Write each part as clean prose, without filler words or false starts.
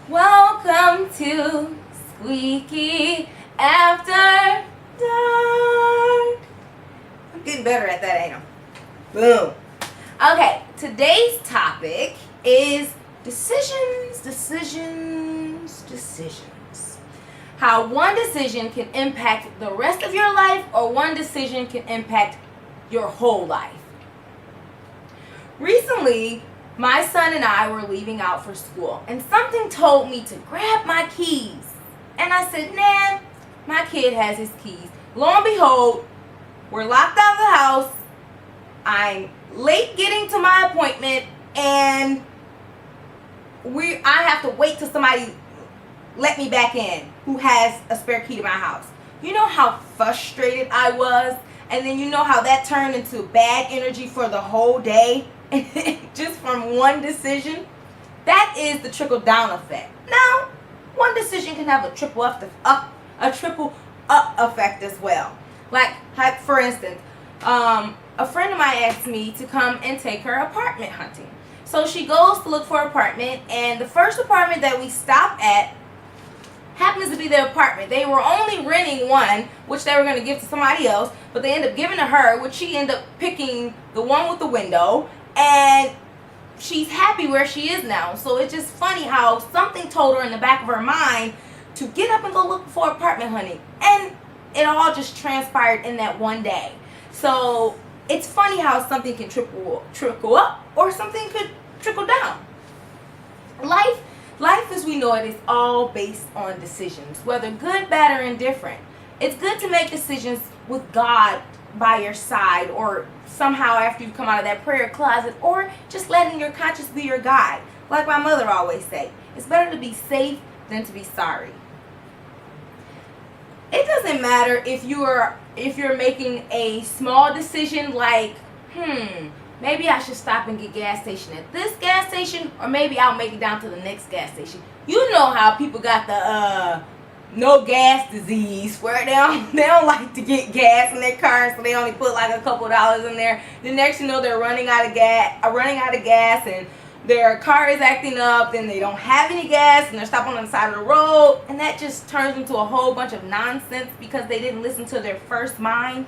Welcome to Squeaky After Dark. I'm getting better at that, ain't I? Boom. Okay, today's topic is decisions. How one decision can impact the rest of your life, or one decision can impact your whole life. Recently, my son and I were leaving out for school, and something told me to grab my keys. And I said, nah, my kid has his keys. Lo and behold, we're locked out of the house. I'm late getting to my appointment, and I have to wait till somebody let me back in who has a spare key to my house. You know how frustrated I was? And then you know how that turned into bad energy for the whole day? Just from one decision? That is the trickle-down effect. Now, one decision can have a triple up effect as well. Like for instance, a friend of mine asked me to come and take her apartment hunting. So she goes to look for an apartment, and the first apartment that we stopped at happens to be their apartment. They were only renting one, which they were going to give to somebody else, but they ended up giving to her, which she ended up picking the one with the window, and she's happy where she is now. So it's just funny how something told her in the back of her mind to get up and go look for apartment hunting, and it all just transpired in that one day. So it's funny how something can trickle up, or something could trickle down. Life as we know it is all based on decisions, whether good, bad, or indifferent. It's good to make decisions with God by your side, or somehow after you come out of that prayer closet, or just letting your conscience be your guide. Like my mother always say, it's better to be safe than to be sorry. It doesn't matter if you're making a small decision like, maybe I should stop and get gas station at this gas station, or maybe I'll make it down to the next gas station. You know how people got the no gas disease, where they don't like to get gas in their car, so they only put like a couple dollars in there. The next you know, they're running out of gas, and their car is acting up, then they don't have any gas, and they're stopping on the side of the road, and that just turns into a whole bunch of nonsense because they didn't listen to their first mind.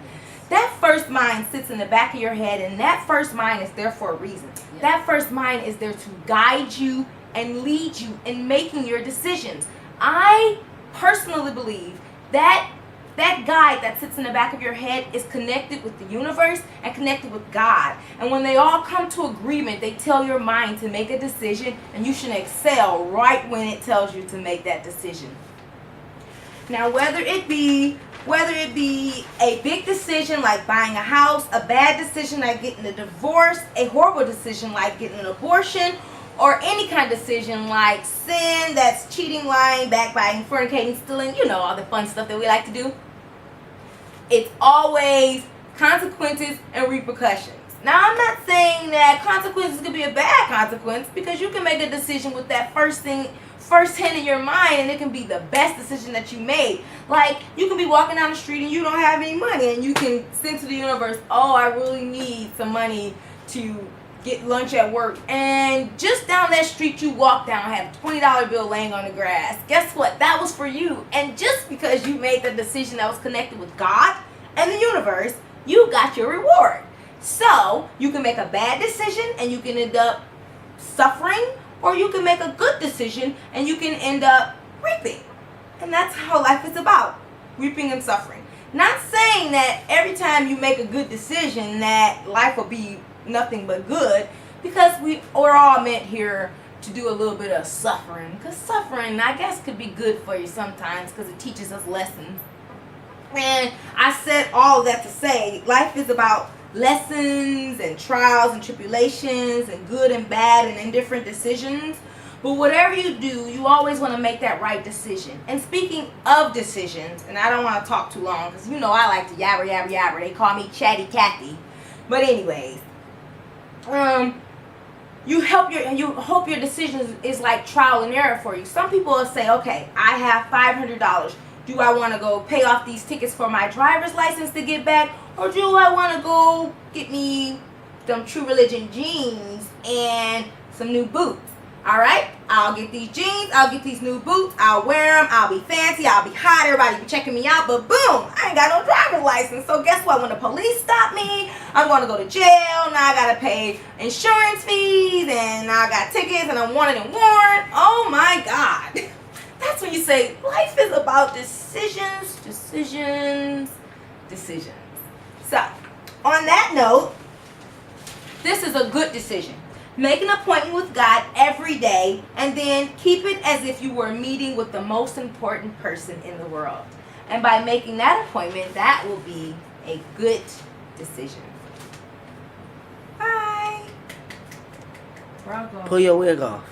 That first mind sits in the back of your head, and that first mind is there for a reason. Yeah. That first mind is there to guide you and lead you in making your decisions. I personally believe that that guide that sits in the back of your head is connected with the universe and connected with God. And when they all come to agreement, they tell your mind to make a decision, and you should excel right when it tells you to make that decision. Now, whether it be a big decision like buying a house, a bad decision like getting a divorce, a horrible decision like getting an abortion, or any kind of decision like sin, that's cheating, lying, backbiting, fornicating, stealing, all the fun stuff that we like to do, it's always consequences and repercussions. Now, I'm not saying that consequences could be a bad consequence, because you can make a decision with that first hint in your mind, and it can be the best decision that you made. Like, you can be walking down the street and you don't have any money, and you can send to the universe, oh, I really need some money to get lunch at work. And just down that street you walk down have a $20 bill laying on the grass. Guess what? That was for you. And just because you made the decision that was connected with God and the universe, you got your reward. So you can make a bad decision and you can end up suffering, or you can make a good decision and you can end up reaping. And that's how life is about, reaping and suffering. Not saying that every time you make a good decision that life will be nothing but good, because we're all meant here to do a little bit of suffering, because suffering, I guess, could be good for you sometimes, because it teaches us lessons. And I said all that to say, life is about lessons and trials and tribulations and good and bad and indifferent decisions. But whatever you do, you always want to make that right decision. And speaking of decisions, and I don't want to talk too long, because I like to yabber. They call me Chatty Cathy. But anyways, you hope your decision is like trial and error for you. Some people will say, okay, I have $500. Do I want to go pay off these tickets for my driver's license to get back, or do I want to go get me some True Religion jeans and some new boots? Alright? I'll get these jeans, I'll get these new boots, I'll wear them, I'll be fancy, I'll be hot, everybody be checking me out, but boom, I ain't got no driver's license. So guess what? When the police stop me, I'm going to go to jail. Now I got to pay insurance fees, and now I got tickets, and I'm wanted and warned. Oh my God. That's when you say life is about decisions, decisions, decisions. So, on that note, this is a good decision. Make an appointment with God every day, and then keep it as if you were meeting with the most important person in the world. And by making that appointment, that will be a good decision. Bye. Pull your wig off.